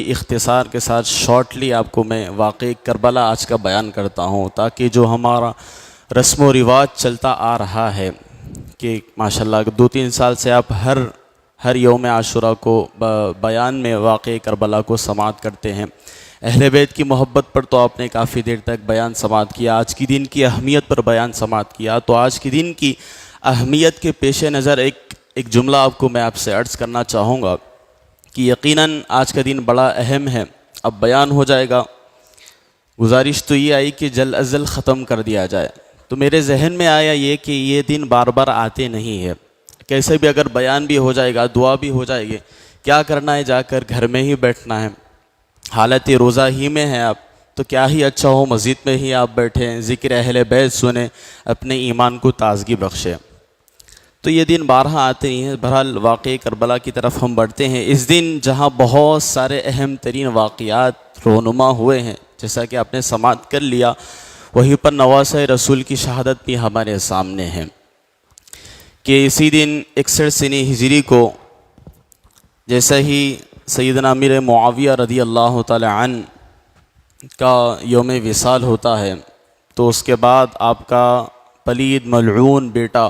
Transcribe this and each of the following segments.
اختصار کے ساتھ شارٹلی آپ کو میں واقعی کربلا آج کا بیان کرتا ہوں، تاکہ جو ہمارا رسم و رواج چلتا آ رہا ہے کہ ماشاءاللہ 2-3 سال سے آپ ہر یوم عاشوراء کو بیان میں واقعی کربلا کو سماعت کرتے ہیں۔ اہل بیت کی محبت پر تو آپ نے کافی دیر تک بیان سماعت کیا، آج کی دن کی اہمیت پر بیان سماعت کیا، تو آج کی دن کی اہمیت کے پیش نظر ایک جملہ آپ کو میں آپ سے عرض کرنا چاہوں گا کہ یقیناً آج کا دن بڑا اہم ہے۔ اب بیان ہو جائے گا، گزارش تو یہ آئی کہ جلد از جلد ختم کر دیا جائے، تو میرے ذہن میں آیا یہ کہ یہ دن بار بار آتے نہیں ہے، کیسے بھی اگر بیان بھی ہو جائے گا، دعا بھی ہو جائے گی، کیا کرنا ہے، جا کر گھر میں ہی بیٹھنا ہے، حالت روزہ ہی میں ہیں آپ، تو کیا ہی اچھا ہو مسجد میں ہی آپ بیٹھیں، ذکر اہل بیت سنیں، اپنے ایمان کو تازگی بخشیں۔ تو یہ دن بارہا آتے ہی ہیں۔ بہرحال واقعی کربلا کی طرف ہم بڑھتے ہیں۔ اس دن جہاں بہت سارے اہم ترین واقعات رونما ہوئے ہیں، جیسا کہ آپ نے سماعت کر لیا، وہیں پر نواسہ رسول کی شہادت بھی ہمارے سامنے ہے کہ اسی دن 61 سنی ہجری کو جیسا ہی سیدنا امیر معاویہ رضی اللہ تعالی عنہ کا یوم وصال ہوتا ہے، تو اس کے بعد آپ کا پلید ملعون بیٹا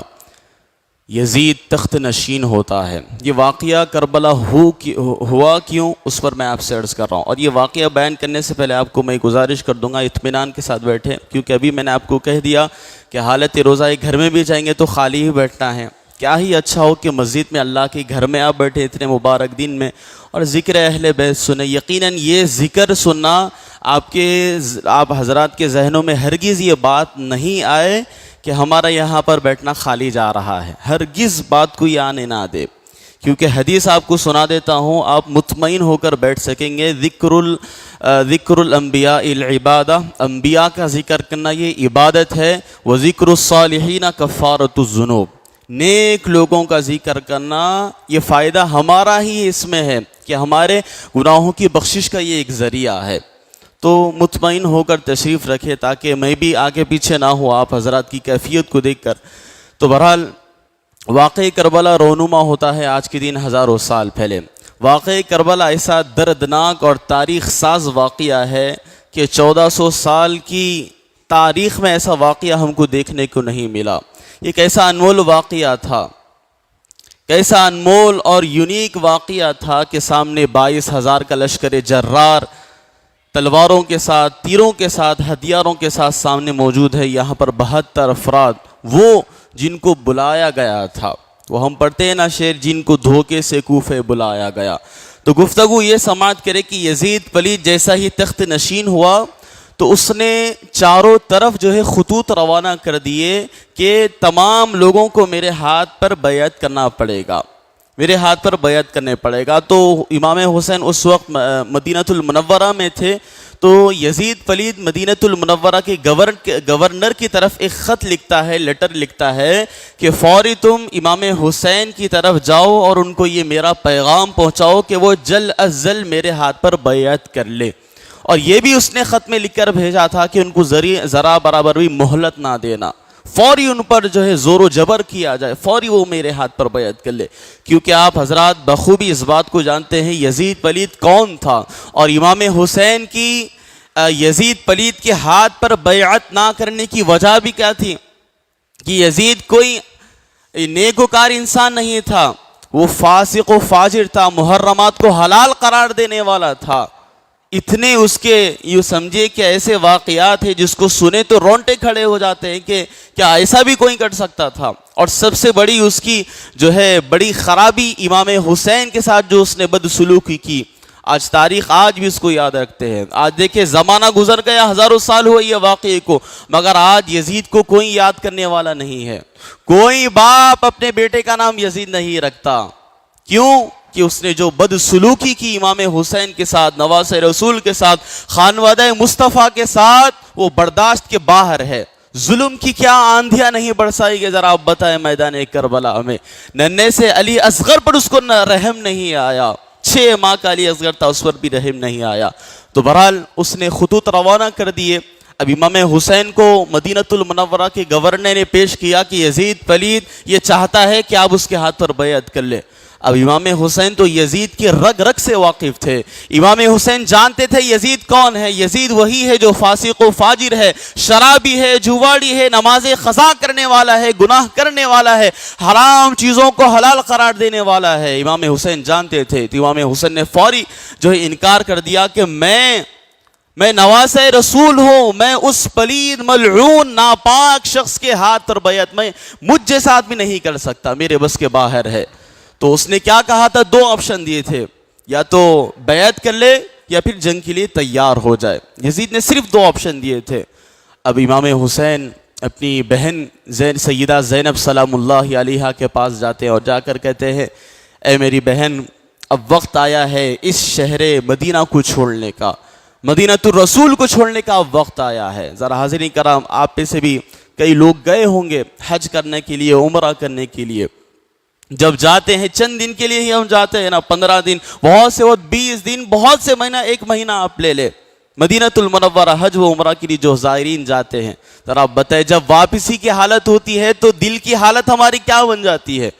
یزید تخت نشین ہوتا ہے۔ یہ واقعہ کربلا ہوا کیوں، اس پر میں آپ سے عرض کر رہا ہوں، اور یہ واقعہ بیان کرنے سے پہلے آپ کو میں گزارش کر دوں گا اطمینان کے ساتھ بیٹھیں، کیونکہ ابھی میں نے آپ کو کہہ دیا کہ حالت روزہ گھر میں بھی جائیں گے تو خالی ہی بیٹھنا ہے، کیا ہی اچھا ہو کہ مسجد میں اللہ کے گھر میں آپ بیٹھے اتنے مبارک دن میں اور ذکر اہل بیت سنیں۔ یقیناً یہ ذکر سننا آپ حضرات کے ذہنوں میں ہرگز یہ بات نہیں آئے کہ ہمارا یہاں پر بیٹھنا خالی جا رہا ہے، ہرگز بات کو یہ آنے نہ دے، کیونکہ حدیث آپ کو سنا دیتا ہوں، آپ مطمئن ہو کر بیٹھ سکیں گے۔ ذکر الانبیاء العبادہ، انبیاء کا ذکر کرنا یہ عبادت ہے، وذکر الصالحین کفارۃ الذنوب، نیک لوگوں کا ذکر کرنا یہ فائدہ ہمارا ہی اس میں ہے کہ ہمارے گناہوں کی بخشش کا یہ ایک ذریعہ ہے۔ تو مطمئن ہو کر تشریف رکھے تاکہ میں بھی آگے پیچھے نہ ہوں آپ حضرات کی کیفیت کو دیکھ کر۔ تو بہرحال واقعی کربلا رونما ہوتا ہے آج کے دن ہزاروں سال پہلے۔ واقعی کربلا ایسا دردناک اور تاریخ ساز واقعہ ہے کہ 1400 سال کی تاریخ میں ایسا واقعہ ہم کو دیکھنے کو نہیں ملا۔ یہ کیسا انمول واقعہ تھا، کیسا انمول اور یونیک واقعہ تھا کہ سامنے 22,000 کا لشکر جرار تلواروں کے ساتھ، تیروں کے ساتھ، ہتھیاروں کے ساتھ سامنے موجود ہے۔ یہاں پر 72 افراد، وہ جن کو بلایا گیا تھا، وہ ہم پڑھتے ہیں نا شعر، جن کو دھوکے سے کوفے بلایا گیا۔ تو گفتگو یہ سماعت کرے کہ یزید پلید جیسا ہی تخت نشین ہوا تو اس نے چاروں طرف جو ہے خطوط روانہ کر دیے کہ تمام لوگوں کو میرے ہاتھ پر بیعت کرنا پڑے گا، میرے ہاتھ پر بیعت کرنے پڑے گا۔ تو امام حسین اس وقت مدینۃ المنورہ میں تھے، تو یزید پلید مدینۃ المنورہ کے گورنر کی طرف ایک خط لکھتا ہے، لیٹر لکھتا ہے کہ فوری تم امام حسین کی طرف جاؤ اور ان کو یہ میرا پیغام پہنچاؤ کہ وہ جلد از جلد میرے ہاتھ پر بیعت کر لے۔ اور یہ بھی اس نے خط میں لکھ کر بھیجا تھا کہ ان کو ذرا برابر بھی مہلت نہ دینا، فوری ان پر جو ہے زور و جبر کیا جائے، فوری وہ میرے ہاتھ پر بیعت کر لے، کیونکہ آپ حضرات بخوبی اس بات کو جانتے ہیں یزید پلید کون تھا، اور امام حسین کی یزید پلید کے ہاتھ پر بیعت نہ کرنے کی وجہ بھی کیا تھی کہ یزید کوئی نیکوکار انسان نہیں تھا، وہ فاسق و فاجر تھا، محرمات کو حلال قرار دینے والا تھا۔ اتنے اس کے یوں سمجھے کہ ایسے واقعات ہیں جس کو سنے تو رونٹے کھڑے ہو جاتے ہیں کہ کیا ایسا بھی کوئی کر سکتا تھا۔ اور سب سے بڑی اس کی جو ہے بڑی خرابی امام حسین کے ساتھ جو اس نے بدسلوکی کی، آج تاریخ آج بھی اس کو یاد رکھتے ہیں۔ آج دیکھیں زمانہ گزر گیا، ہزاروں سال ہوئے یہ واقعے کو، مگر آج یزید کو کوئی یاد کرنے والا نہیں ہے۔ کوئی باپ اپنے بیٹے کا نام یزید نہیں رکھتا، کیوں کہ اس نے جو بدسلوکی کی امام حسین کے ساتھ، نواسہ رسول کے ساتھ، خانوادہ مصطفیٰ کے ساتھ، وہ برداشت کے باہر ہے۔ ظلم کی کیا آندھیاں نہیں برسائی گئی، ذرا آپ بتائیں میدان کربلا میں۔ ننھے سے علی اصغر پر اس کو رحم نہیں آیا، 6 ماہ کا علی اصغر تھا، اس پر بھی رحم نہیں آیا۔ تو بہرحال اس نے خطوط روانہ کر دیے۔ اب امام حسین کو مدینۃ المنورہ کے گورنر نے پیش کیا کہ یزید پلید یہ چاہتا ہے کہ آپ اس کے ہاتھ پر بیعت کر لیں۔ اب امام حسین تو یزید کی رگ رگ سے واقف تھے. امام حسین جانتے تھے یزید کون ہے. یزید وہی ہے جو فاسق و فاجر ہے, شرابی ہے, جواڑی ہے, نماز قضا کرنے والا ہے, گناہ کرنے والا ہے, حرام چیزوں کو حلال قرار دینے والا ہے. امام حسین جانتے تھے. تو امام حسین نے فوری جو ہے انکار کر دیا کہ میں نواسہ رسول ہوں, میں اس پلید ملعون ناپاک شخص کے ہاتھ پر بیعت میں مجھ جیسا آدمی نہیں کر سکتا, میرے بس کے باہر ہے. تو اس نے کیا کہا تھا؟ 2 آپشن دیے تھے, یا تو بیعت کر لے یا پھر جنگ کے لیے تیار ہو جائے. یزید نے صرف 2 آپشن دیے تھے. اب امام حسین اپنی بہن سیدہ زینب سلام اللہ علیہا کے پاس جاتے ہیں اور جا کر کہتے ہیں اے میری بہن, اب وقت آیا ہے اس شہر مدینہ کو چھوڑنے کا, مدینہ الرسول کو چھوڑنے کا اب وقت آیا ہے. ذرا حاضرین کرام, آپ میں سے بھی کئی لوگ گئے ہوں گے حج کرنے کے لیے, عمرہ کرنے کے لیے. جب جاتے ہیں چند دن کے لیے ہی ہم جاتے ہیں نا, 15 دن, بہت سے وقت 20 دن, بہت سے مہینہ, 1 مہینہ آپ لے لے. مدینہ المنورہ حج و عمرہ کے لیے جو زائرین جاتے ہیں, ذرا آپ بتائیں جب واپسی کی حالت ہوتی ہے تو دل کی حالت ہماری کیا بن جاتی ہے؟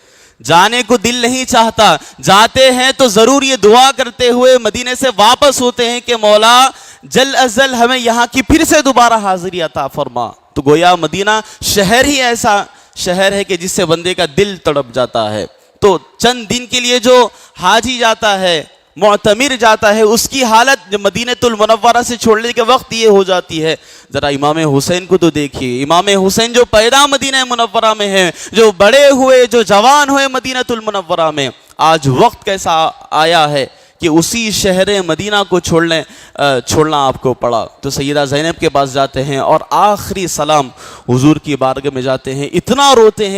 جانے کو دل نہیں چاہتا. جاتے ہیں تو ضرور یہ دعا کرتے ہوئے مدینے سے واپس ہوتے ہیں کہ مولا جل ازل ہمیں یہاں کی پھر سے دوبارہ حاضری عطا فرما. تو گویا مدینہ شہر ہی ایسا شہر ہے کہ جس سے بندے کا دل تڑپ جاتا ہے. تو چند دن کے لیے جو حاجی جاتا ہے, معتمر جاتا ہے, اس کی حالت مدینہ المنورہ سے چھوڑنے کے وقت یہ ہو جاتی ہے. ذرا امام حسین کو تو دیکھیے, امام حسین جو پیدا مدینہ منورہ میں ہیں, جو بڑے ہوئے, جو جوان ہوئے مدینہ المنورہ میں, آج وقت کیسا آیا ہے کہ اسی شہر مدینہ کو چھوڑنا آپ کو پڑا. تو سیدہ زینب کے پاس جاتے ہیں اور آخری سلام حضور کی بارگاہ میں جاتے ہیں. اتنا روتے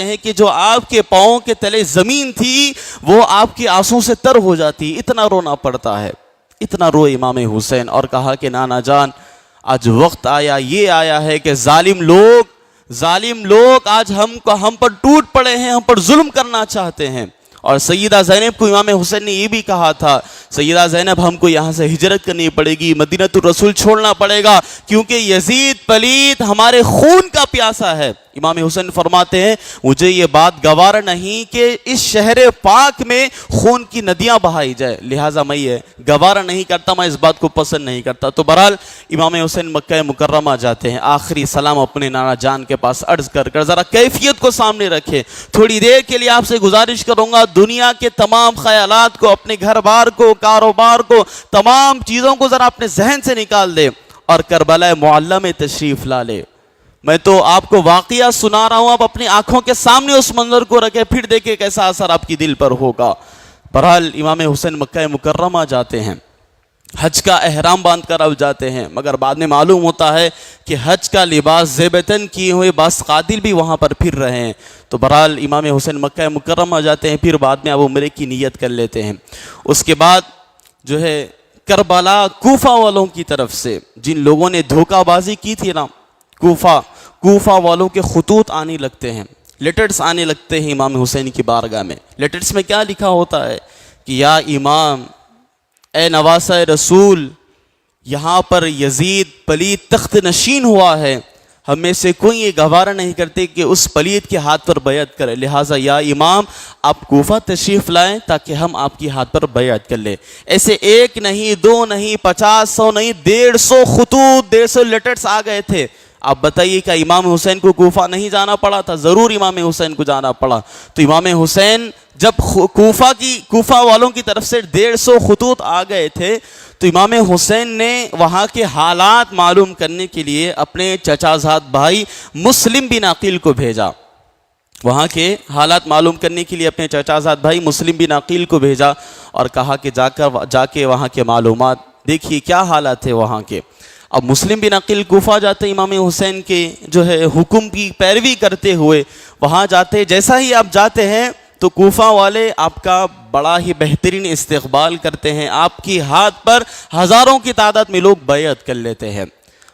ہیں کہ جو آپ کے پاؤں کے تلے زمین تھی وہ آپ کی آنسوں سے تر ہو جاتی, اتنا رونا پڑتا ہے. اتنا روئے امام حسین اور کہا کہ نانا جان, آج وقت یہ آیا ہے کہ ظالم لوگ آج ہم پر ٹوٹ پڑے ہیں, ہم پر ظلم کرنا چاہتے ہیں. اور سیدہ زینب کو امام حسین نے یہ بھی کہا تھا, سیدہ زینب ہم کو یہاں سے ہجرت کرنی پڑے گی, مدینہ الرسول چھوڑنا پڑے گا, کیونکہ یزید پلید ہمارے خون کا پیاسا ہے. امام حسین فرماتے ہیں مجھے یہ بات گوارا نہیں کہ اس شہر پاک میں خون کی ندیاں بہائی جائے, لہٰذا میں یہ گوارا نہیں کرتا, میں اس بات کو پسند نہیں کرتا. تو بہرحال امام حسین مکہ مکرمہ جاتے ہیں, آخری سلام اپنے نانا جان کے پاس عرض کر ذرا کیفیت کو سامنے رکھے. تھوڑی دیر کے لیے آپ سے گزارش کروں گا, دنیا کے تمام خیالات کو, اپنے گھر بار کو, کاروبار کو, تمام چیزوں کو ذرا اپنے ذہن سے نکال دے اور کربلا معلی میں تشریف لا لے. میں تو آپ کو واقعہ سنا رہا ہوں, آپ اپنی آنکھوں کے سامنے اس منظر کو رکھے, پھر دیکھیں کیسا اثر آپ کی دل پر ہوگا. بہرحال امام حسین مکہ مکرمہ جاتے ہیں, حج کا احرام باندھ کر اب جاتے ہیں, مگر بعد میں معلوم ہوتا ہے کہ حج کا لباس زیبتن کیے ہوئے بعض قاتل بھی وہاں پر پھر رہے ہیں. تو بہرحال امام حسین مکہ مکرمہ جاتے ہیں, پھر بعد میں اب عمرے کی نیت کر لیتے ہیں. اس کے بعد جو ہے کربلا کوفہ والوں کی طرف سے جن لوگوں نے دھوکہ بازی کی تھی نا, کوفہ والوں کے خطوط آنے لگتے ہیں, لیٹرز آنے لگتے ہیں امام حسین کی بارگاہ میں. لیٹرز میں کیا لکھا ہوتا ہے کہ یا امام, اے نواسہ رسول, یہاں پر یزید پلید تخت نشین ہوا ہے, ہم میں سے کوئی یہ گوارا نہیں کرتے کہ اس پلید کے ہاتھ پر بیعت کرے, لہٰذا یا امام آپ کوفہ تشریف لائیں تاکہ ہم آپ کی ہاتھ پر بیعت کر لیں. ایسے 1 نہیں 2 نہیں 50 100 نہیں 150 خطوط 150 لیٹرز آ گئے تھے. آپ بتائیے کہ امام حسین کو کوفہ نہیں جانا پڑا تھا؟ ضرور امام حسین کو جانا پڑا. تو امام حسین جب کوفہ والوں کی طرف سے 150 خطوط آ گئے تھے تو امام حسین نے وہاں کے حالات معلوم کرنے کے لیے اپنے چچا زاد بھائی مسلم بن عقیل کو بھیجا. وہاں کے حالات معلوم کرنے کے لیے اپنے چچا زاد بھائی مسلم بن عقیل کو بھیجا اور کہا کہ جا کے وہاں کے معلومات دیکھیے کیا حالات تھے وہاں کے. اب مسلم بن عقیل کوفہ جاتے امام حسین کے جو ہے حکم کی پیروی کرتے ہوئے وہاں جاتے. جیسا ہی آپ جاتے ہیں تو کوفہ والے آپ کا بڑا ہی بہترین استقبال کرتے ہیں, آپ کی ہاتھ پر ہزاروں کی تعداد میں لوگ بیعت کر لیتے ہیں.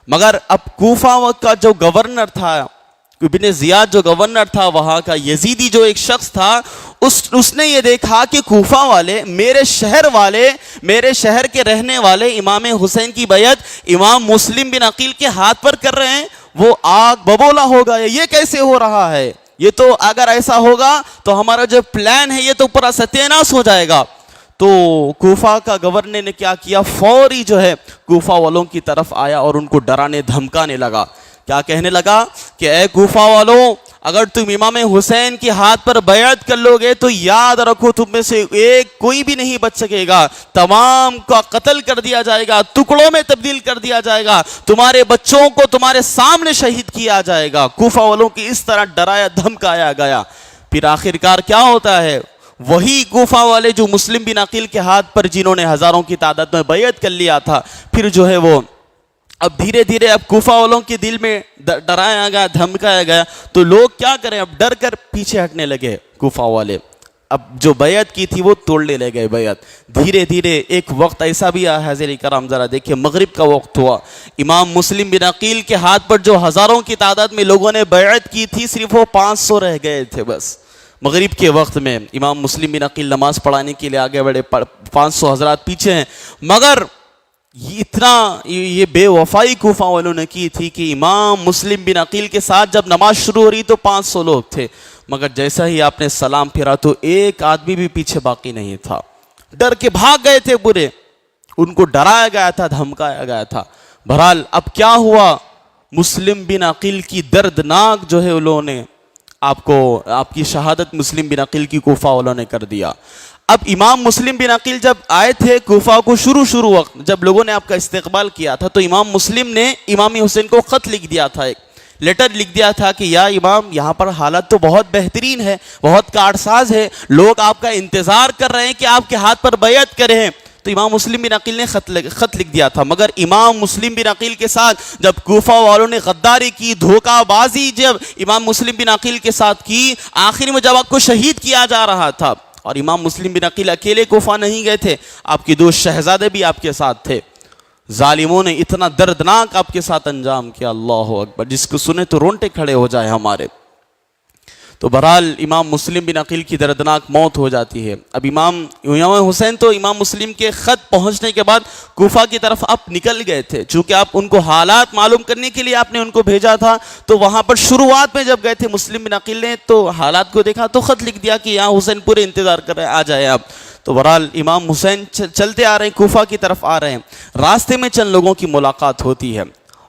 مگر اب کوفہ کا جو گورنر تھا, ابن زیاد جو گورنر تھا وہاں کا, یزیدی جو ایک شخص تھا, اس نے یہ دیکھا کہ کوفہ والے میرے شہر کے رہنے والے امام حسین کی بیعت امام مسلم بن عقیل کے ہاتھ پر کر رہے ہیں, وہ آگ ببولا ہو گیا, یہ کیسے ہو رہا ہے؟ یہ تو اگر ایسا ہوگا تو ہمارا جو پلان ہے یہ تو پورا ستیاناش ہو جائے گا. تو کوفہ کا گورنر نے کیا کیا, فوری جو ہے کوفہ والوں کی طرف آیا اور ان کو ڈرانے دھمکانے لگا. کیا کہنے لگا کہ اے کوفہ والوں, اگر تم امام حسین کے ہاتھ پر بیعت کر لو گے تو یاد رکھو تم میں سے ایک کوئی بھی نہیں بچ سکے گا, تمام کا قتل کر دیا جائے گا, ٹکڑوں میں تبدیل کر دیا جائے گا, تمہارے بچوں کو تمہارے سامنے شہید کیا جائے گا. کوفہ والوں کی اس طرح ڈرایا دھمکایا گیا. پھر آخرکار کیا ہوتا ہے, وہی کوفہ والے جو مسلم بن عقیل کے ہاتھ پر جنہوں نے ہزاروں کی تعداد میں بیعت کر لیا تھا, پھر جو ہے وہ اب دھیرے دھیرے اب کوفہ والوں کے دل میں ڈرایا گیا دھمکایا گیا, تو لوگ کیا کریں, اب ڈر کر پیچھے ہٹنے لگے کوفہ والے. اب جو بیعت کی تھی وہ توڑنے لگے بیعت. دھیرے دھیرے ایک وقت ایسا بھی آیا حضرات کرام, ذرا دیکھیں مغرب کا وقت ہوا, امام مسلم بن عقیل کے ہاتھ پر جو ہزاروں کی تعداد میں لوگوں نے بیعت کی تھی صرف وہ 500 رہ گئے تھے بس. مغرب کے وقت میں امام مسلم بن عقیل نماز پڑھانے کے لیے آگے بڑھے, 500 حضرات پیچھے ہیں. مگر یہ بے وفائی کوفہ والوں نے کی تھی کہ امام مسلم بن عقیل کے ساتھ جب نماز شروع ہو رہی تو 500 لوگ تھے, مگر جیسا ہی آپ نے سلام پھیرا تو ایک آدمی بھی پیچھے باقی نہیں تھا. ڈر کے بھاگ گئے تھے پورے, ان کو ڈرایا گیا تھا دھمکایا گیا تھا. بہرحال اب کیا ہوا, مسلم بن عقیل کی دردناک جو ہے انہوں نے آپ کی شہادت مسلم بن عقیل کی کوفہ والوں نے کر دیا. اب امام مسلم بن عقیل جب آئے تھے کوفہ کو شروع وقت جب لوگوں نے آپ کا استقبال کیا تھا, تو امام مسلم نے امام حسین کو خط لکھ دیا تھا, ایک لیٹر لکھ دیا تھا کہ یا امام یہاں پر حالت تو بہت بہترین ہے, بہت کارساز ہے, لوگ آپ کا انتظار کر رہے ہیں کہ آپ کے ہاتھ پر بیعت کریں. تو امام مسلم بن عقیل نے خط لکھ دیا تھا. مگر امام مسلم بن عقیل کے ساتھ جب کوفہ والوں نے غداری کی, دھوکہ بازی جب امام مسلم بن عقیل کے ساتھ کی, آخر میں جب آپ کو شہید کیا جا رہا تھا, اور امام مسلم بن عقیل اکیلے کوفہ نہیں گئے تھے, آپ کے 2 شہزادے بھی آپ کے ساتھ تھے, ظالموں نے اتنا دردناک آپ کے ساتھ انجام کیا, اللہ اکبر, جس کو سنے تو رونٹے کھڑے ہو جائے ہمارے. تو بہرحال امام مسلم بن عقیل کی دردناک موت ہو جاتی ہے. اب امام حسین تو امام مسلم کے خط پہنچنے کے بعد کوفہ کی طرف آپ نکل گئے تھے, چونکہ آپ ان کو حالات معلوم کرنے کے لیے آپ نے ان کو بھیجا تھا. تو وہاں پر شروعات میں جب گئے تھے مسلم بن عقیل نے تو حالات کو دیکھا تو خط لکھ دیا کہ یہاں حسین پورے انتظار کر رہے ہیں, آ جائے آپ. تو بہرحال امام حسین چلتے آ رہے ہیں, کوفہ کی طرف آ رہے ہیں. راستے میں چند لوگوں کی ملاقات ہوتی ہے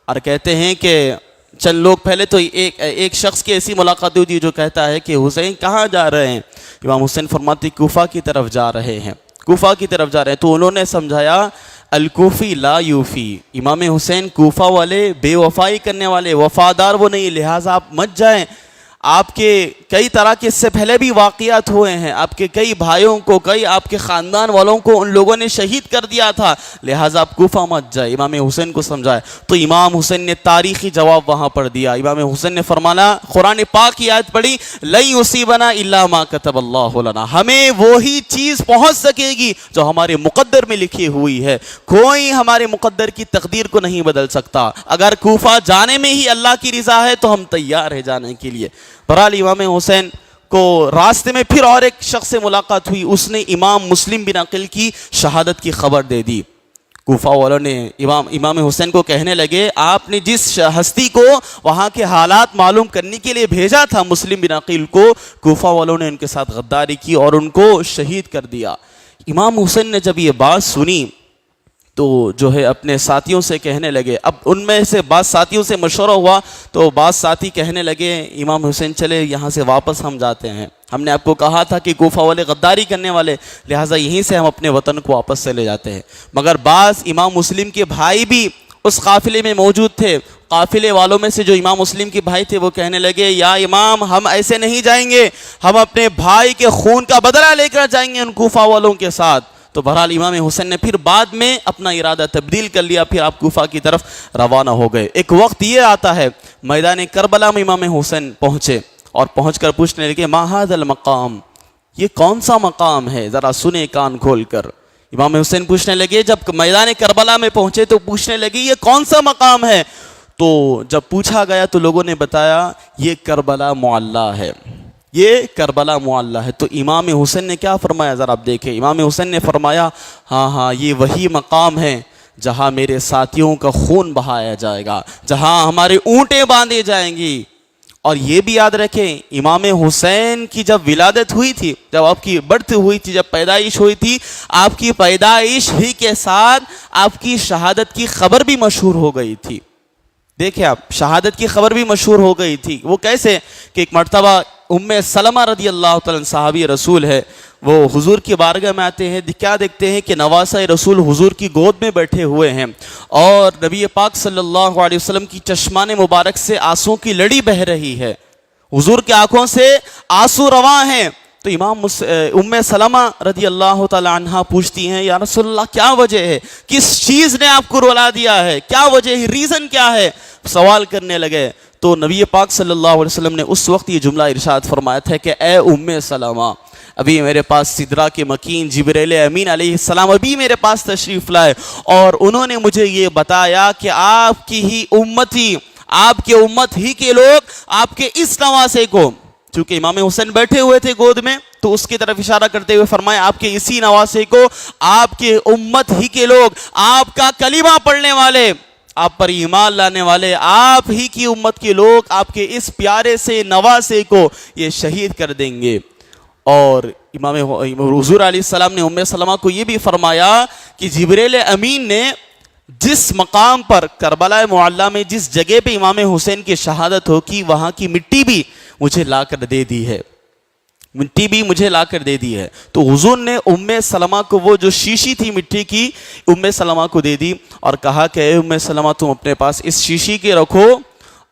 اور کہتے ہیں کہ چند لوگ پہلے تو ایک شخص کی ایسی ملاقات ہوتی ہے جو کہتا ہے کہ حسین کہاں جا رہے ہیں. امام حسین فرماتے کوفہ کی طرف جا رہے ہیں, کوفہ کی طرف جا رہے ہیں. تو انہوں نے سمجھایا الکوفی لا یوفی, امام حسین کوفہ والے بے وفائی کرنے والے, وفادار وہ نہیں, لہٰذا آپ مت جائیں. آپ کے کئی طرح کے اس سے پہلے بھی واقعات ہوئے ہیں, آپ کے کئی بھائیوں کو, کئی آپ کے خاندان والوں کو ان لوگوں نے شہید کر دیا تھا, لہٰذا آپ کوفہ مت جائے. امام حسین کو سمجھائے. تو امام حسین نے تاریخی جواب وہاں پر دیا. امام حسین نے فرمایا, قرآن پاک کی آیت پڑھی, لن یصیبنا الا ما کتب اللہ لنا, ہمیں وہی چیز پہنچ سکے گی جو ہمارے مقدر میں لکھی ہوئی ہے, کوئی ہمارے مقدر کی تقدیر کو نہیں بدل سکتا. اگر کوفہ جانے میں ہی اللہ کی رضا ہے تو ہم تیار ہیں جانے کے لیے. بہرحال امام حسین کو راستے میں پھر اور ایک شخص سے ملاقات ہوئی, اس نے امام مسلم بن عقیل کی شہادت کی خبر دے دی. کوفہ والوں نے امام حسین کو کہنے لگے, آپ نے جس ہستی کو وہاں کے حالات معلوم کرنے کے لیے بھیجا تھا مسلم بن عقیل کو, کوفہ والوں نے ان کے ساتھ غداری کی اور ان کو شہید کر دیا. امام حسین نے جب یہ بات سنی تو جو ہے اپنے ساتھیوں سے کہنے لگے, اب ان میں سے بعض ساتھیوں سے مشورہ ہوا تو بعض ساتھی کہنے لگے امام حسین چلے یہاں سے واپس ہم جاتے ہیں, ہم نے آپ کو کہا تھا کہ کوفہ والے غداری کرنے والے, لہٰذا یہیں سے ہم اپنے وطن کو واپس چلے جاتے ہیں. مگر بعض امام مسلم کے بھائی بھی اس قافلے میں موجود تھے. قافلے والوں میں سے جو امام مسلم کے بھائی تھے وہ کہنے لگے, یا امام ہم ایسے نہیں جائیں گے, ہم اپنے بھائی کے خون کا بدلہ لے کر جائیں گے ان کوفہ والوں کے ساتھ. تو بہرحال امام حسین نے پھر بعد میں اپنا ارادہ تبدیل کر لیا, پھر آپ کوفہ کی طرف روانہ ہو گئے. ایک وقت یہ آتا ہے میدان کربلا میں امام حسین پہنچے اور پہنچ کر پوچھنے لگے, ما ھذا المقام, یہ کون سا مقام ہے, ذرا سنیں کان کھول کر. امام حسین پوچھنے لگے, جب میدان کربلا میں پہنچے تو پوچھنے لگے یہ کون سا مقام ہے. تو جب پوچھا گیا تو لوگوں نے بتایا یہ کربلا معلیٰ ہے, یہ کربلا معلیٰ ہے. تو امام حسین نے کیا فرمایا ذرا آپ دیکھیں. امام حسین نے فرمایا, ہاں یہ وہی مقام ہے جہاں میرے ساتھیوں کا خون بہایا جائے گا, جہاں ہمارے اونٹیں باندھے جائیں گی. اور یہ بھی یاد رکھیں امام حسین کی جب ولادت ہوئی تھی، جب آپ کی برتھ ہوئی تھی، جب پیدائش ہوئی تھی، آپ کی پیدائش ہی کے ساتھ آپ کی شہادت کی خبر بھی مشہور ہو گئی تھی۔ دیکھیں آپ، شہادت کی خبر بھی مشہور ہو گئی تھی۔ وہ کیسے کہ ایک مرتبہ ام سلمہ رضی اللہ تعالیٰ عنہ صحابی رسول ہے، وہ حضور کی بارگاہ میں آتے ہیں، کیا دیکھتے ہیں کہ نواسہ رسول حضور کی گود میں بیٹھے ہوئے ہیں اور نبی پاک صلی اللہ علیہ وسلم کی چشمان مبارک سے آنسوں کی لڑی بہہ رہی ہے، حضور کی آنکھوں سے آنسو رواں ہیں۔ تو امام ام سلمہ رضی اللہ تعالی عنہ پوچھتی ہیں، یا رسول اللہ کیا وجہ ہے، کس چیز نے آپ کو رلا دیا ہے، کیا وجہ ہے، ریزن کیا ہے، سوال کرنے لگے۔ تو نبی پاک صلی اللہ علیہ وسلم نے اس وقت یہ جملہ ارشاد فرمایا تھا کہ اے ام سلمہ، ابھی میرے پاس سدرہ کے مکین جبریل امین علیہ السلام ابھی میرے پاس تشریف لائے اور انہوں نے مجھے یہ بتایا کہ آپ کی ہی امتی، آپ کے امت ہی کے لوگ آپ کے اس نواسے کو، چونکہ امام حسین بیٹھے ہوئے تھے گود میں تو اس کی طرف اشارہ کرتے ہوئے فرمایا آپ کے اسی نواسے کو آپ کے امت ہی کے لوگ، آپ کا کلمہ پڑھنے والے، آپ پر ایمان لانے والے، آپ ہی کی امت کے لوگ آپ کے اس پیارے سے نواسے کو یہ شہید کر دیں گے۔ اور امام حضور علیہ السلام نے ام سلمہ کو یہ بھی فرمایا کہ جبریل امین نے جس مقام پر کربلا معلیٰ میں جس جگہ پہ امام حسین کی شہادت ہو کی وہاں کی مٹی بھی مجھے لا کر دے دی ہے، مٹی بھی مجھے لا کر دے دی ہے۔ تو حضور نے ام سلمہ کو وہ جو شیشی تھی مٹی کی ام سلمہ کو دے دی اور کہا کہ اے ام سلمہ تم اپنے پاس اس شیشی کے رکھو،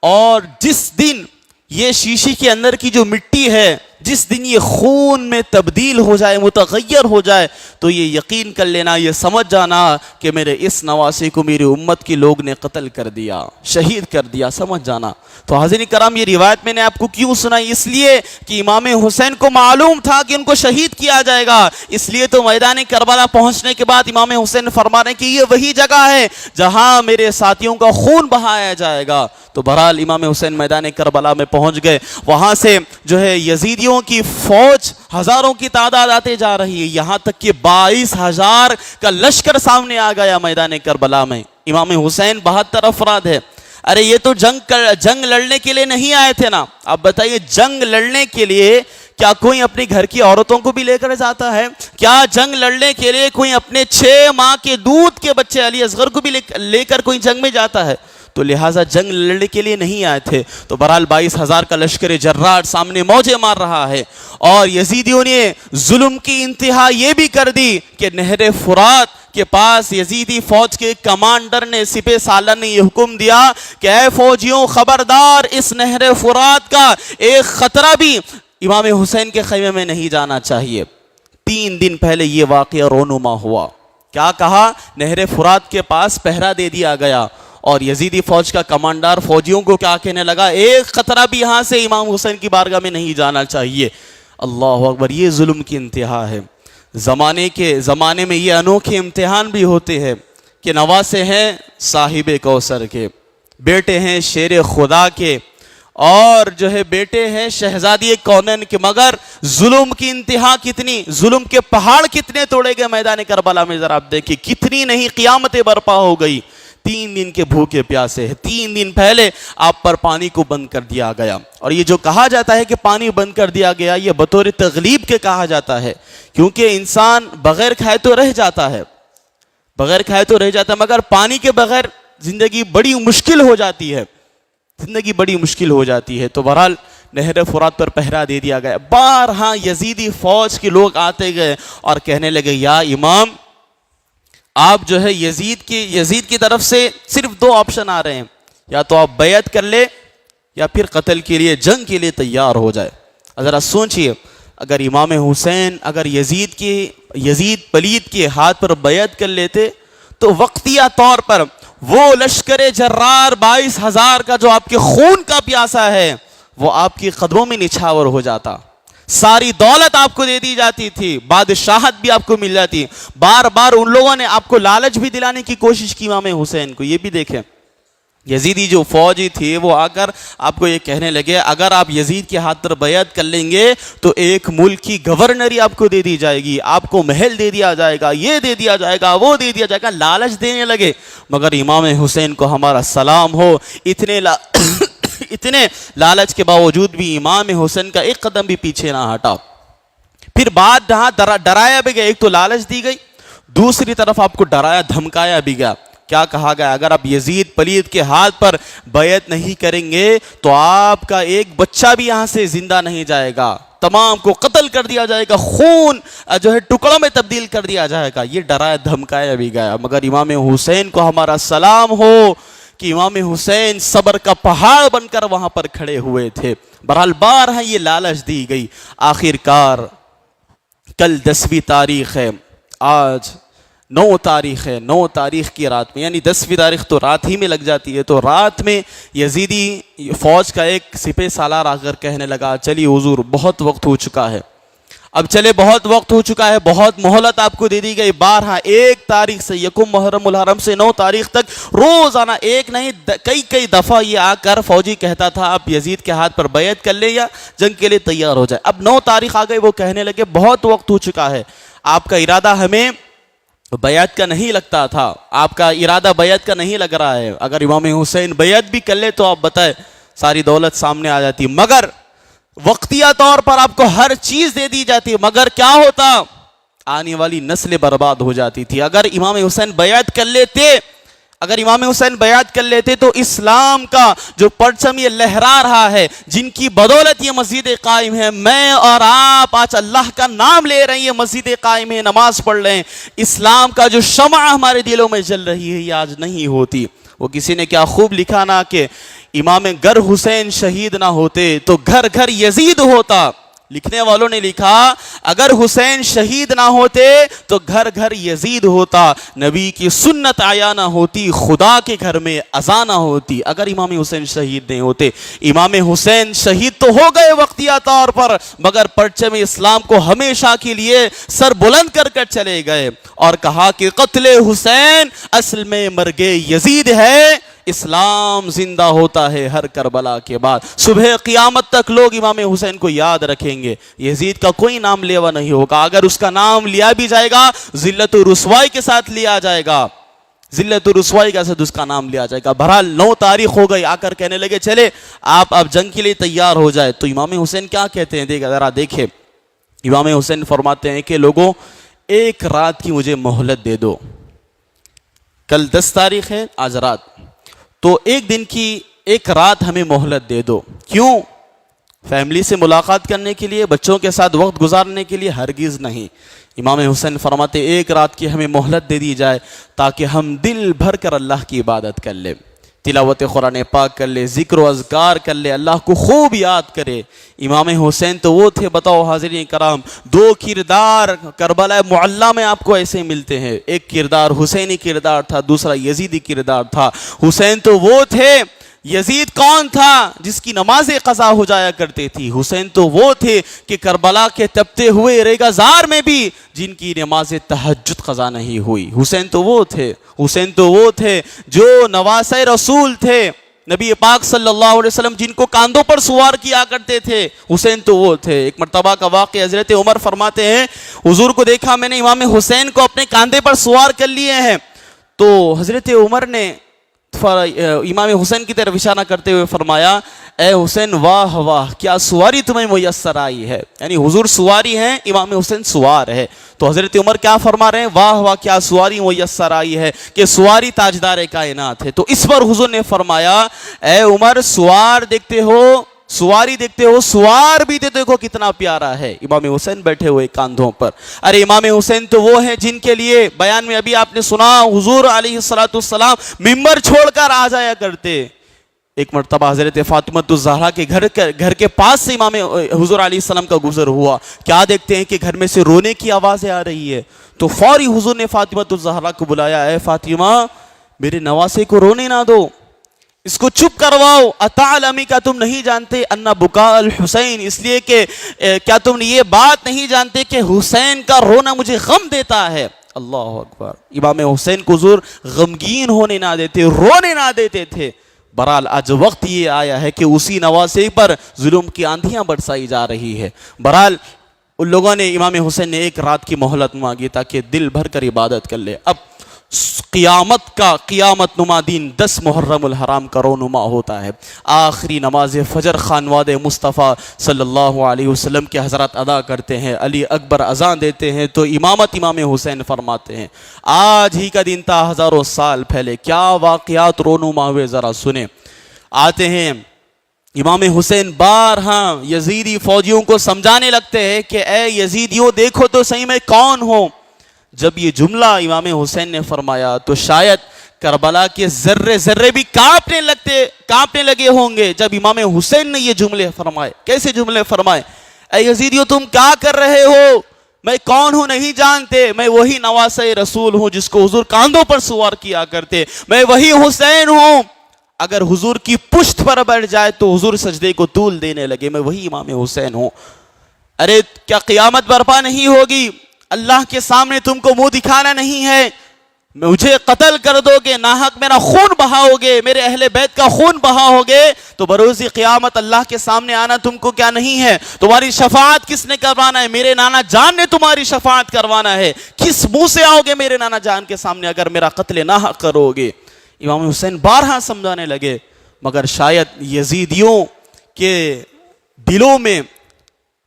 اور جس دن یہ شیشی کے اندر کی جو مٹی ہے جس دن یہ خون میں تبدیل ہو جائے، متغیر ہو جائے، تو یہ یقین کر لینا، یہ سمجھ جانا کہ میرے اس نواسے کو میری امت کی لوگ نے قتل کر دیا، شہید کر دیا، سمجھ جانا۔ تو حاضرین کرام، یہ روایت میں نے آپ کو کیوں سنائی؟ اس لیے کہ امام حسین کو معلوم تھا کہ ان کو شہید کیا جائے گا، اس لیے تو میدان کربلا پہنچنے کے بعد امام حسین فرما رہے ہیں کہ یہ وہی جگہ ہے جہاں میرے ساتھیوں کا خون بہایا جائے گا۔ تو بہرحال امام حسین میدان کربلا میں پہنچ گئے، وہاں سے جو ہے یزیدیوں کی فوج ہزاروں کی تعداد آتے جا رہی ہے، یہاں تک کہ 22,000 کا لشکر سامنے آ گیا میدان کربلا میں۔ امام حسین 72 افراد ہے۔ ارے یہ تو جنگ لڑنے کے لیے نہیں آئے تھے نا، اب بتائیے جنگ لڑنے کے لیے کیا کوئی اپنی گھر کی عورتوں کو بھی لے کر جاتا ہے؟ کیا جنگ لڑنے کے لیے کوئی اپنے 6 ماہ کے دودھ کے بچے علی اصغر کو بھی لے کر کوئی جنگ میں جاتا ہے؟ تو لہٰذا جنگ لڑنے کے لیے نہیں آئے تھے۔ تو بہرحال 22,000 کا لشکر جرار سامنے موجے مار رہا ہے، اور یزیدیوں نے ظلم کی انتہا یہ بھی کر دی کہ نہر فرات کے پاس یزیدی فوج کے کمانڈر نے، سپہ سالار نے یہ حکم دیا کہ اے فوجیوں خبردار، اس نہر فرات کا ایک خطرہ بھی امام حسین کے خیمے میں نہیں جانا چاہیے۔ 3 دن پہلے یہ واقعہ رونما ہوا، کیا کہا؟ نہر فرات کے پاس پہرا دے دیا گیا، اور یزیدی فوج کا کمانڈر فوجیوں کو کیا کہنے لگا؟ ایک خطرہ بھی یہاں سے امام حسین کی بارگاہ میں نہیں جانا چاہیے۔ اللہ اکبر، یہ ظلم کی انتہا ہے۔ زمانے میں یہ انوکھے امتحان بھی ہوتے ہیں کہ نواسے ہیں صاحب کوثر کے، بیٹے ہیں شیر خدا کے، اور جو ہے بیٹے ہیں شہزادی کونین کے، مگر ظلم کی انتہا کتنی، ظلم کے پہاڑ کتنے توڑے گئے میدان کربلا میں، ذرا آپ دیکھیں کتنی نہیں قیامتیں برپا ہو گئی۔ 3 دن کے بھوکے پیاسے ہیں، 3 دن پہلے آپ پر پانی کو بند کر دیا گیا، اور یہ جو کہا جاتا ہے کہ پانی بند کر دیا گیا، یہ بطور تغلیب کے کہا جاتا ہے، کیونکہ انسان بغیر کھائے تو رہ جاتا ہے، بغیر کھائے تو رہ جاتا ہے، مگر پانی کے بغیر زندگی بڑی مشکل ہو جاتی ہے، زندگی بڑی مشکل ہو جاتی ہے۔ تو بہرحال نہر فرات پر پہرا دے دیا گیا، بارہا یزیدی فوج کے لوگ آتے گئے اور کہنے لگے یا امام، آپ جو ہے یزید کی طرف سے صرف 2 آپشن آ رہے ہیں، یا تو آپ بیعت کر لے یا پھر قتل کے لیے، جنگ کے لیے تیار ہو جائے۔ ذرا سوچئے، اگر امام حسین اگر یزید پلید کے ہاتھ پر بیعت کر لیتے تو وقتیہ طور پر وہ لشکر جرار 22,000 کا جو آپ کے خون کا پیاسا ہے وہ آپ کے قدموں میں نچھاور ہو جاتا، ساری دولت آپ کو دے دی جاتی تھی، بادشاہت بھی آپ کو مل جاتی۔ بار بار ان لوگوں نے آپ کو لالچ بھی دلانے کی کوشش کی امام حسین کو۔ یہ بھی دیکھیں، یزیدی جو فوجی تھی وہ آ کر آپ کو یہ کہنے لگے اگر آپ یزید کے ہاتھ پر بیعت کر لیں گے تو ایک ملک کی گورنری آپ کو دے دی جائے گی، آپ کو محل دے دیا جائے گا، یہ دے دیا جائے گا، وہ دے دیا جائے گا، لالچ دینے لگے۔ مگر امام حسین کو ہمارا سلام ہو، اتنے لالچ کے باوجود بھی امام حسین کا ایک قدم بھی پیچھے نہ ہٹا. پھر بات جہاں ڈرایا بھی گیا, ایک تو لالچ دی گئی, دوسری طرف آپ کو ڈرایا دھمکایا بھی گیا. کیا کہا گیا, اگر آپ یزید پلید کے ہاتھ پر بیعت نہیں کریں گے تو آپ کا ایک بچہ بھی یہاں سے زندہ نہیں جائے گا, تمام کو قتل کر دیا جائے گا, خون جو ہے ٹکڑوں میں تبدیل کر دیا جائے گا. یہ ڈرایا دھمکایا بھی گیا. مگر امام حسین کو ہمارا سلام ہو کہ امام حسین صبر کا پہاڑ بن کر وہاں پر کھڑے ہوئے تھے. بہرحال بارہا یہ لالچ دی گئی. آخر کار کل 10ویں تاریخ ہے, آج 9 تاریخ ہے. 9 تاریخ کی رات میں, یعنی 10ویں تاریخ تو رات ہی میں لگ جاتی ہے, تو رات میں یزیدی فوج کا ایک سپہ سالار آ کر کہنے لگا چلی حضور بہت وقت ہو چکا ہے, اب چلے بہت وقت ہو چکا ہے, بہت مہلت آپ کو دے دی گئی. 1 تاریخ سے یکم محرم الحرم سے 9 تاریخ تک روزانہ ایک نہیں کئی دفعہ یہ آ کر فوجی کہتا تھا آپ یزید کے ہاتھ پر بیعت کر لیں یا جنگ کے لیے تیار ہو جائے. اب 9 تاریخ آ گئی, وہ کہنے لگے بہت وقت ہو چکا ہے, آپ کا ارادہ ہمیں بیعت کا نہیں لگتا تھا, آپ کا ارادہ بیعت کا نہیں لگ رہا ہے. اگر امام حسین بیعت بھی کر لے تو آپ بتائیں ساری دولت سامنے آ جاتی, مگر وقتیہ طور پر آپ کو ہر چیز دے دی جاتی, مگر کیا ہوتا, آنے والی نسلیں برباد ہو جاتی تھی. اگر امام حسین بیعت کر لیتے تو اسلام کا جو پرچم یہ لہرا رہا ہے, جن کی بدولت یہ مسجد قائم ہے, میں اور آپ آج اللہ کا نام لے رہے ہیں, یہ مسجد قائم ہے, نماز پڑھ رہے ہیں, اسلام کا جو شمع ہمارے دلوں میں جل رہی ہے, یہ آج نہیں ہوتی. وہ کسی نے کیا خوب لکھا نا کہ امام گر حسین شہید نہ ہوتے تو گھر گھر یزید ہوتا. لکھنے والوں نے لکھا اگر حسین شہید نہ ہوتے تو گھر گھر یزید ہوتا, نبی کی سنت آیا نہ ہوتی, خدا کے گھر میں اذان نہ ہوتی. اگر امام حسین شہید نہیں ہوتے, امام حسین شہید تو ہو گئے وقتیہ طور پر, مگر پرچم اسلام کو ہمیشہ کے لیے سر بلند کر کر چلے گئے, اور کہا کہ قتل حسین اصل میں مرگ یزید ہے, اسلام زندہ ہوتا ہے ہر کربلا کے بعد. صبح قیامت تک لوگ امام حسین کو یاد رکھیں گے, یزید کا کوئی نام لیوا نہیں ہوگا. اگر اس کا نام لیا بھی جائے گا ذلت و رسوائی کے ساتھ لیا جائے گا, ذلت و رسوائی کے ساتھ اس کا نام لیا جائے گا. بہرحال 9 تاریخ ہو گئی, آ کر کہنے لگے چلے آپ اب جنگ کے لیے تیار ہو جائے. تو امام حسین کیا کہتے ہیں ذرا دیکھیں. امام حسین فرماتے ہیں کہ لوگوں ایک رات کی مجھے مہلت دے دو. کل 10 تاریخ ہے, آج رات, تو ایک دن کی ایک رات ہمیں مہلت دے دو. کیوں؟ فیملی سے ملاقات کرنے کے لیے, بچوں کے ساتھ وقت گزارنے کے لیے؟ ہرگز نہیں. امام حسین فرماتے ایک رات کی ہمیں مہلت دے دی جائے تاکہ ہم دل بھر کر اللہ کی عبادت کر لیں, تلاوت قرآن پاک کر لے, ذکر و اذکار کر لے, اللہ کو خوب یاد کرے. امام حسین تو وہ تھے, بتاؤ حاضرین کرام, 2 کردار کربلا معلی میں آپ کو ایسے ملتے ہیں. ایک کردار حسینی کردار تھا, دوسرا یزیدی کردار تھا. حسین تو وہ تھے, یزید کون تھا جس کی نمازیں قضا ہو جایا کرتی تھی. حسین تو وہ تھے کہ کربلا کے تپتے ہوئے ریگا زار میں بھی جن کی نماز تہجد قضا نہیں ہوئی. حسین تو وہ تھے جو نواسۂ رسول تھے, نبی پاک صلی اللہ علیہ وسلم جن کو کاندھوں پر سوار کیا کرتے تھے. حسین تو وہ تھے. ایک مرتبہ کا واقعہ, حضرت عمر فرماتے ہیں حضور کو دیکھا میں نے امام حسین کو اپنے کاندھے پر سوار کر لیے ہیں, تو حضرت عمر نے امام حسین کی طرف اشارہ کرتے ہوئے فرمایا اے حسین واہ واہ کیا سواری تمہیں میسر آئی ہے. یعنی حضور سواری ہیں, امام حسین سوار ہے. تو حضرت عمر کیا فرما رہے ہیں, واہ واہ کیا سواری میسر آئی ہے, کہ سواری تاجدار کائنات ہے. تو اس پر حضور نے فرمایا اے عمر سواری دیکھتے ہو, سوار بھی دیکھو کتنا پیارا ہے. امام حسین بیٹھے ہوئے کاندھوں پر. ارے امام حسین تو وہ ہیں جن کے لیے بیان میں ابھی آپ نے سنا حضور علیہ السلام ممبر چھوڑ کر آ جایا کرتے. ایک مرتبہ حضرت فاطمہ الزہرا کے گھر کے پاس سے امام حضور علیہ السلام کا گزر ہوا. کیا دیکھتے ہیں کہ گھر میں سے رونے کی آوازیں آ رہی ہے. تو فوری حضور نے فاطمہ الزہرا کو بلایا, اے فاطمہ میرے نواسے کو رونے نہ دو, اس کو چپ کرواؤ. اتعلمی کا تم نہیں جانتے ان بکاء الحسین, اس لیے کہ کیا تم یہ بات نہیں جانتے کہ حسین کا رونا مجھے غم دیتا ہے. اللہ اکبر. امام حسین کو حضور غمگین ہونے نہ دیتے, رونے نہ دیتے تھے. بہرحال آج وقت یہ آیا ہے کہ اسی نواسے پر ظلم کی آندھیاں برسائی جا رہی ہے. بہرحال ان لوگوں نے امام حسین نے ایک رات کی مہلت مانگی تاکہ دل بھر کر عبادت کر لے. اب قیامت نما دن 10 محرم الحرام کا رونما ہوتا ہے. آخری نماز فجر خانواد مصطفیٰ صلی اللہ علیہ وسلم کے حضرات ادا کرتے ہیں. علی اکبر اذان دیتے ہیں تو امامت امام حسین فرماتے ہیں. آج ہی کا دن تھا ہزاروں سال پہلے. کیا واقعات رونما ہوئے ذرا سنیں. آتے ہیں امام حسین بارہا یزیدی فوجیوں کو سمجھانے لگتے ہیں کہ اے یزیدیوں دیکھو تو صحیح میں کون ہوں. جب یہ جملہ امام حسین نے فرمایا تو شاید کربلا کے ذرے ذرے بھی کانپنے لگے ہوں گے جب امام حسین نے یہ جملے فرمائے. کیسے جملے فرمائے؟ اے یزیدیوں تم کیا کر رہے ہو؟ میں کون ہوں نہیں جانتے؟ میں وہی نواسۂ رسول ہوں جس کو حضور کاندھوں پر سوار کیا کرتے. میں وہی حسین ہوں. اگر حضور کی پشت پر بیٹھ جائے تو حضور سجدے کو طول دینے لگے. میں وہی امام حسین ہوں. ارے کیا قیامت برپا نہیں ہوگی؟ اللہ کے سامنے تم کو منہ دکھانا نہیں ہے؟ مجھے قتل کر دو گے، ناحق میرا خون بہاؤ گے، میرے اہل بیت کا خون بہاؤ گے تو بروز قیامت اللہ کے سامنے آنا تم کو کیا نہیں ہے؟ تمہاری شفاعت کس نے کروانا ہے؟ میرے نانا جان نے تمہاری شفاعت کروانا ہے. کس منہ سے آؤ گے میرے نانا جان کے سامنے اگر میرا قتل ناحق کرو گے؟ امام حسین بارہا سمجھانے لگے مگر شاید یزیدیوں کے دلوں میں،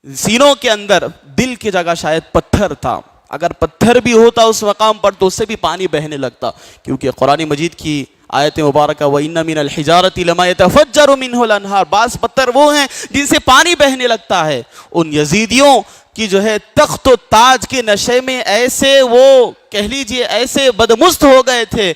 سینوں کے اندر، دل کی جگہ شاید پتھر تھا. اگر پتھر بھی ہوتا اس مقام پر تو اس سے بھی پانی بہنے لگتا، کیونکہ قرآن مجید کی آیت مبارکہ وَإِنَّ مِنَ الْحِجَارَةِ لَمَا يَتَفَجَّرُ مِنْهُ الْأَنْهَارُ، بعض پتھر وہ ہیں جن سے پانی بہنے لگتا ہے. ان یزیدیوں کی جو ہے تخت و تاج کے نشے میں ایسے وہ کہہ لیجئے ایسے بدمست ہو گئے تھے،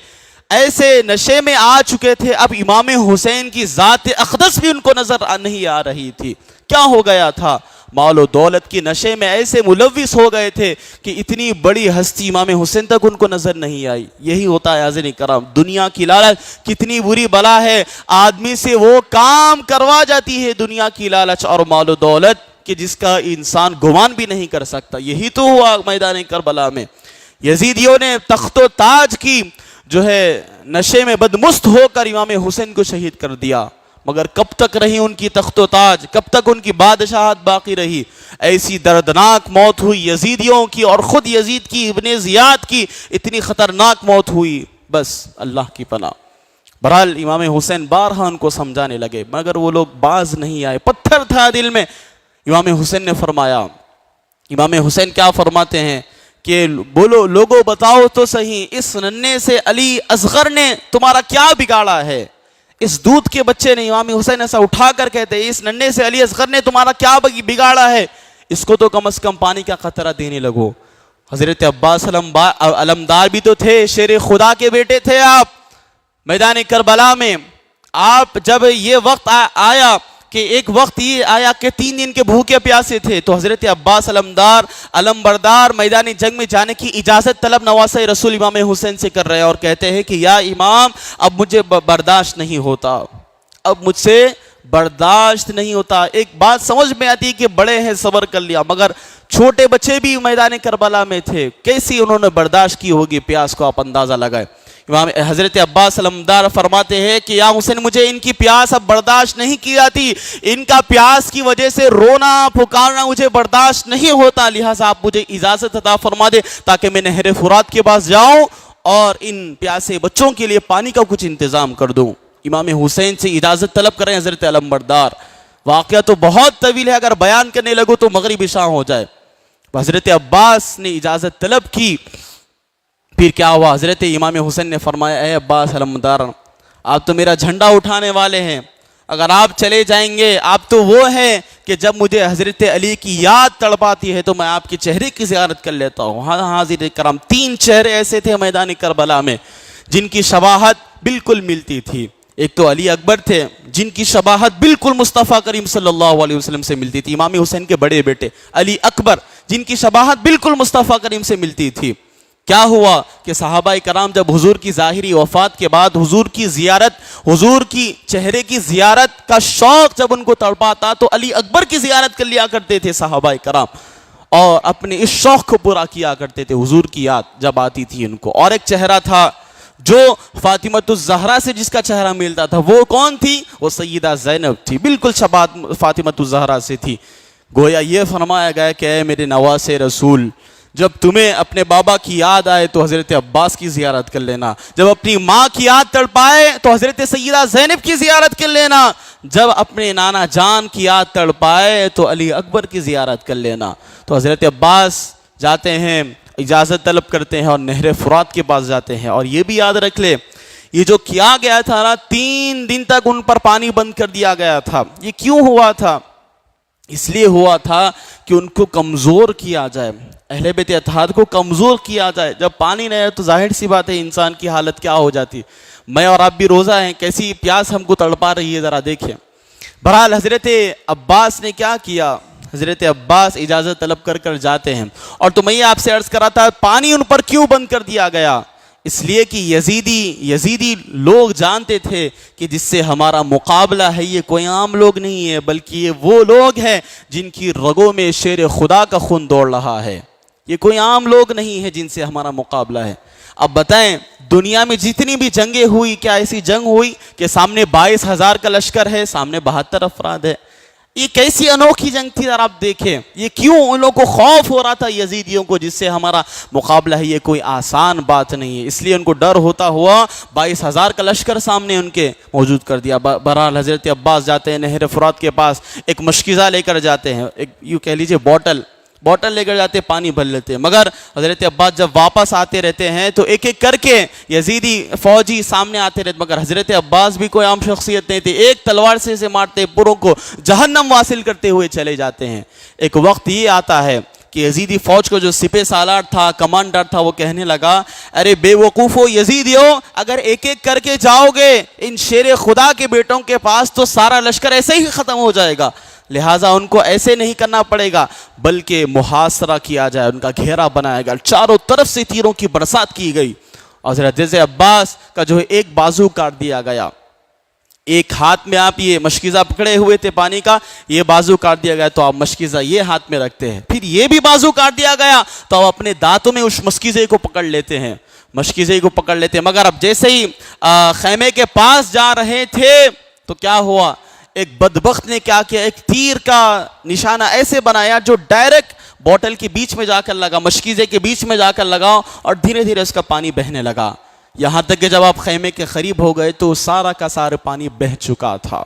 ایسے نشے میں آ چکے تھے. اب امام حسین کی ذات اقدس بھی ان کو نظر نہیں آ رہی تھی. کیا ہو گیا تھا؟ مال و دولت کی نشے میں ایسے ملوث ہو گئے تھے کہ اتنی بڑی ہستی امام حسین تک ان کو نظر نہیں آئی. یہی ہوتا ہے حاضرین کرام، دنیا کی لالچ کتنی بری بلا ہے. آدمی سے وہ کام کروا جاتی ہے دنیا کی لالچ اور مال و دولت کہ جس کا انسان گمان بھی نہیں کر سکتا. یہی تو ہوا میدان کربلا میں. یزیدیوں نے تخت و تاج کی جو ہے نشے میں بدمست ہو کر امام حسین کو شہید کر دیا. مگر کب تک رہی ان کی تخت و تاج؟ کب تک ان کی بادشاہت باقی رہی؟ ایسی دردناک موت ہوئی یزیدیوں کی، اور خود یزید کی، ابن زیاد کی اتنی خطرناک موت ہوئی. بس اللہ کی پناہ. بہرحال امام حسین بارہا ان کو سمجھانے لگے مگر وہ لوگ باز نہیں آئے. پتھر تھا دل میں. امام حسین نے فرمایا، امام حسین کیا فرماتے ہیں کہ بولو لوگوں بتاؤ تو صحیح، اس ننھے سے علی اصغر نے تمہارا کیا بگاڑا ہے؟ اس دودھ کے بچے نے، امام حسین ایسا اٹھا کر کہتے ہیں، اس ننھے سے علی اصغر نے تمہارا کیا بگاڑا ہے؟ اس کو تو کم از کم پانی کا قطرہ دینے لگو. حضرت عباس علمدار بھی تو تھے، شیر خدا کے بیٹے تھے آپ. میدان کربلا میں آپ جب یہ وقت آیا کہ ایک وقت یہ آیا کہ 3 دن کے بھوکے پیاسے تھے تو حضرت عباس علمبردار میدان جنگ میں جانے کی اجازت طلب نواسۂ رسول امام حسین سے کر رہے ہیں اور کہتے ہیں کہ یا امام اب مجھے برداشت نہیں ہوتا، اب مجھ سے برداشت نہیں ہوتا. ایک بات سمجھ میں آتی کہ بڑے ہیں صبر کر لیا، مگر چھوٹے بچے بھی میدان کربلا میں تھے، کیسی انہوں نے برداشت کی ہوگی پیاس کو آپ اندازہ لگائے. امام حضرت عباس علمدار فرماتے ہیں کہ یا حسین مجھے ان کی پیاس اب برداشت نہیں کی جاتی، ان کا پیاس کی وجہ سے رونا پکارنا مجھے برداشت نہیں ہوتا، لہٰذا آپ مجھے اجازت عطا فرما دے تاکہ میں نہر فرات کے پاس جاؤں اور ان پیاسے بچوں کے لیے پانی کا کچھ انتظام کر دوں. امام حسین سے اجازت طلب کریں حضرت علمبردار. واقعہ تو بہت طویل ہے، اگر بیان کرنے لگو تو مغرب شام ہو جائے. حضرت عباس نے اجازت طلب کی. پھر کیا ہوا؟ حضرت امام حسین نے فرمایا اے عباس علمدار آپ تو میرا جھنڈا اٹھانے والے ہیں، اگر آپ چلے جائیں گے آپ تو وہ ہیں کہ جب مجھے حضرت علی کی یاد تڑپاتی ہے تو میں آپ کے چہرے کی زیارت کر لیتا ہوں. ہاں حاضر کرام 3 چہرے ایسے تھے میدان کربلا میں جن کی شباہت بالکل ملتی تھی. ایک تو علی اکبر تھے جن کی شباہت بالکل مصطفیٰ کریم صلی اللہ علیہ وسلم سے ملتی تھی. امام حسین کے بڑے بیٹے علی اکبر جن کی شباہت بالکل مصطفیٰ کریم سے ملتی تھی. کیا ہوا کہ صحابہ کرام جب حضور کی ظاہری وفات کے بعد حضور کی زیارت، حضور کی چہرے کی زیارت کا شوق جب ان کو تڑپاتا تو علی اکبر کی زیارت کر لیا کرتے تھے صحابہ کرام اور اپنے اس شوق کو پورا کیا کرتے تھے. حضور کی یاد جب آتی تھی ان کو. اور ایک چہرہ تھا جو فاطمۃ الزہرا سے جس کا چہرہ ملتا تھا، وہ کون تھی؟ وہ سیدہ زینب تھی، بالکل شباہت فاطمۃ الزہرا سے تھی. گویا یہ فرمایا گیا کہ اے میرے نواسے رسول جب تمہیں اپنے بابا کی یاد آئے تو حضرت عباس کی زیارت کر لینا، جب اپنی ماں کی یاد تڑپائے تو حضرت سیدہ زینب کی زیارت کر لینا، جب اپنے نانا جان کی یاد تڑپائے تو علی اکبر کی زیارت کر لینا۔ تو حضرت عباس جاتے ہیں، اجازت طلب کرتے ہیں اور نہر فرات کے پاس جاتے ہیں، اور یہ بھی یاد رکھ لے یہ جو کیا گیا تھا نا، 3 دن تک ان پر پانی بند کر دیا گیا تھا۔ یہ کیوں ہوا تھا؟ اس لیے ہوا تھا کہ ان کو کمزور کیا جائے، اہل بیت اتحاد کو کمزور کیا جائے۔ جب پانی نہیں ہے تو ظاہر سی بات ہے انسان کی حالت کیا ہو جاتی۔ میں اور آپ بھی روزہ ہیں، کیسی پیاس ہم کو تڑپا رہی ہے، ذرا دیکھیں۔ بہرحال حضرت عباس نے کیا کیا؟ حضرت عباس اجازت طلب کر جاتے ہیں، اور تو میں یہ آپ سے عرض کرا تھا پانی ان پر کیوں بند کر دیا گیا؟ اس لیے کہ یزیدی لوگ جانتے تھے کہ جس سے ہمارا مقابلہ ہے یہ کوئی عام لوگ نہیں ہے، بلکہ یہ وہ لوگ ہیں جن کی رگوں میں شیر خدا کا خون دوڑ رہا ہے۔ یہ کوئی عام لوگ نہیں ہے جن سے ہمارا مقابلہ ہے۔ اب بتائیں، دنیا میں جتنی بھی جنگیں ہوئی، کیا ایسی جنگ ہوئی کہ سامنے 22,000 کا لشکر ہے، سامنے 72 افراد ہے؟ یہ کیسی انوکھی جنگ تھی ذرا آپ دیکھیں۔ یہ کیوں ان لوگوں کو خوف ہو رہا تھا یزیدیوں کو جس سے ہمارا مقابلہ ہے، یہ کوئی آسان بات نہیں ہے، اس لیے ان کو ڈر ہوتا ہوا 22,000 کا لشکر سامنے ان کے موجود کر دیا۔ بہرحال حضرت عباس جاتے ہیں نہر فرات کے پاس، ایک مشکیزہ لے کر جاتے ہیں، ایک یوں کہہ لیجئے بوٹل لے کر جاتے ہیں، پانی بھر لیتے ہیں۔ مگر حضرت عباس جب واپس آتے رہتے ہیں تو ایک ایک کر کے یزیدی فوجی سامنے آتے رہتے، مگر حضرت عباس بھی کوئی عام شخصیت نہیں تھی، ایک تلوار سے مارتے پوروں کو جہنم واصل کرتے ہوئے چلے جاتے ہیں۔ ایک وقت یہ آتا ہے کہ یزیدی فوج کو جو سپہ سالار تھا، کمانڈر تھا، وہ کہنے لگا، ارے بے وقوفو یزیدیو، اگر ایک ایک کر کے جاؤ گے ان شیر خدا کے بیٹوں کے پاس تو سارا لشکر ایسے ہی ختم ہو جائے گا، لہٰذا ان کو ایسے نہیں کرنا پڑے گا بلکہ محاصرہ کیا جائے، ان کا گھیرا بنایا گیا، چاروں طرف سے تیروں کی برسات کی گئی، اور حضرت عباس کا جو ہے ایک بازو کاٹ دیا گیا، ایک ہاتھ میں آپ یہ مشکیزہ پکڑے ہوئے تھے پانی کا، یہ بازو کاٹ دیا گیا تو آپ مشکیزہ یہ ہاتھ میں رکھتے ہیں، پھر یہ بھی بازو کاٹ دیا گیا تو آپ اپنے دانتوں میں اس مشکیزے کو پکڑ لیتے ہیں، مگر اب جیسے ہی خیمے کے پاس جا رہے تھے تو کیا ہوا؟ ایک بدبخت نے کیا کیا، ایک تیر کا نشانہ ایسے بنایا جو ڈائریکٹ بوٹل کے بیچ میں جا کر لگا، مشکیزے کے بیچ میں جا کر لگا، اور دھیرے دھیرے اس کا پانی بہنے لگا، یہاں تک کہ جب آپ خیمے کے قریب ہو گئے تو سارا کا سارا پانی بہہ چکا تھا۔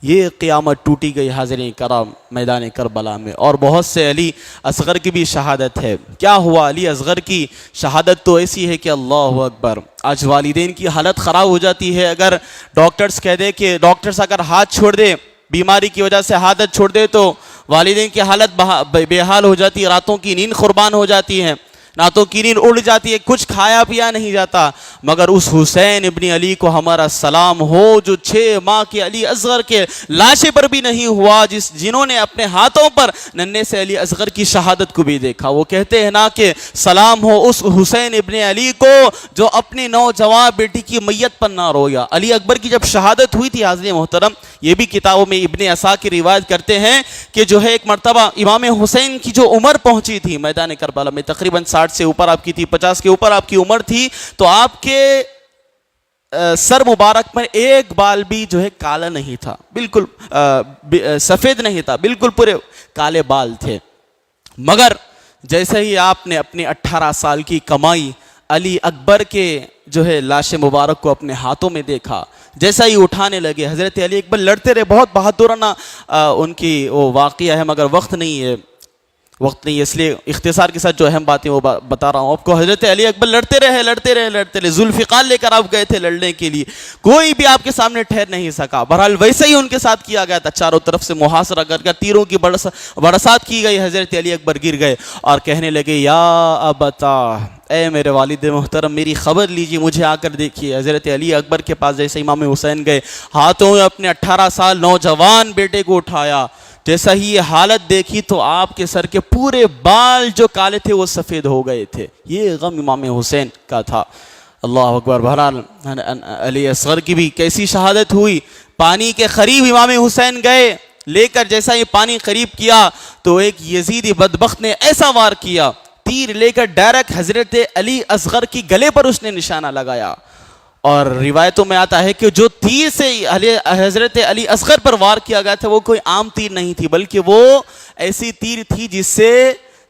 یہ قیامت ٹوٹی گئی حاضرین کرام میدان کربلا میں، اور بہت سے علی اصغر کی بھی شہادت ہے۔ کیا ہوا؟ علی اصغر کی شہادت تو ایسی ہے کہ اللہ اکبر، آج والدین کی حالت خراب ہو جاتی ہے، اگر ڈاکٹرز کہہ دے کہ ڈاکٹرز اگر ہاتھ چھوڑ دے، بیماری کی وجہ سے عادت چھوڑ دے تو والدین کی حالت بے حال ہو جاتی ہے، راتوں کی نیند قربان ہو جاتی ہے، راتوں کی نیند اڑ جاتی ہے، کچھ کھایا پیا نہیں جاتا۔ مگر اس حسین ابن علی کو ہمارا سلام ہو جو 6 ماہ کے علی اصغر کے لاشے پر بھی نہیں ہوا، جنہوں نے اپنے ہاتھوں پر ننھے سے علی اصغر کی شہادت کو بھی دیکھا۔ وہ کہتے ہیں نا کہ سلام ہو اس حسین ابن علی کو جو اپنی نوجوان بیٹی کی میت پر نہ رویا۔ علی اکبر کی جب شہادت ہوئی تھی حاضرین محترم، یہ بھی کتابوں میں ابن عساکر کی روایت کرتے ہیں کہ جو ہے ایک مرتبہ امام حسین کی جو عمر پہنچی تھی میدان کربلا میں، تقریباً 60 سے اوپر آپ کی تھی، 50 کے اوپر آپ کی عمر تھی، تو آپ کے سر مبارک پر ایک بال بھی جو ہے کالا نہیں تھا، بالکل سفید نہیں تھا، بالکل پورے کالے بال تھے۔ مگر جیسے ہی آپ نے اپنی 18 سال کی کمائی علی اکبر کے جو ہے لاش مبارک کو اپنے ہاتھوں میں دیکھا، جیسا ہی اٹھانے لگے، حضرت علی اکبر لڑتے رہے، بہت بہادرانہ ان کی وہ واقعہ ہے، مگر وقت نہیں ہے اس لیے اختصار کے ساتھ جو اہم باتیں وہ بتا رہا ہوں آپ کو۔ حضرت علی اکبر لڑتے رہے، ذوالفقار لے کر آپ گئے تھے لڑنے کے لیے، کوئی بھی آپ کے سامنے ٹھہر نہیں سکا۔ بہرحال ویسے ہی ان کے ساتھ کیا گیا تھا، چاروں طرف سے محاصرہ کر کے تیروں کی برسات کی گئی، حضرت علی اکبر گر گئے اور کہنے لگے، یا ابتا، اے میرے والد محترم میری خبر لیجیے، مجھے آ کر دیکھیے۔ حضرت علی اکبر کے پاس جیسے امام حسین گئے، ہاتھوں میں اپنے 18 سال نوجوان بیٹے کو اٹھایا، جیسا ہی یہ حالت دیکھی تو آپ کے سر کے پورے بال جو کالے تھے وہ سفید ہو گئے تھے۔ یہ غم امام حسین کا تھا۔ اللہ اکبر۔ بہرحال علی اصغر کی بھی کیسی شہادت ہوئی، پانی کے قریب امام حسین گئے، لے کر جیسا یہ پانی قریب کیا تو ایک یزیدی بدبخت نے ایسا وار کیا، تیر لے کر ڈائریکٹ حضرت علی اصغر کی گلے پر اس نے نشانہ لگایا، اور روایتوں میں آتا ہے کہ جو تیر سے حضرت علی اصغر پر وار کیا گیا تھا وہ کوئی عام تیر نہیں تھی، بلکہ وہ ایسی تیر تھی جس سے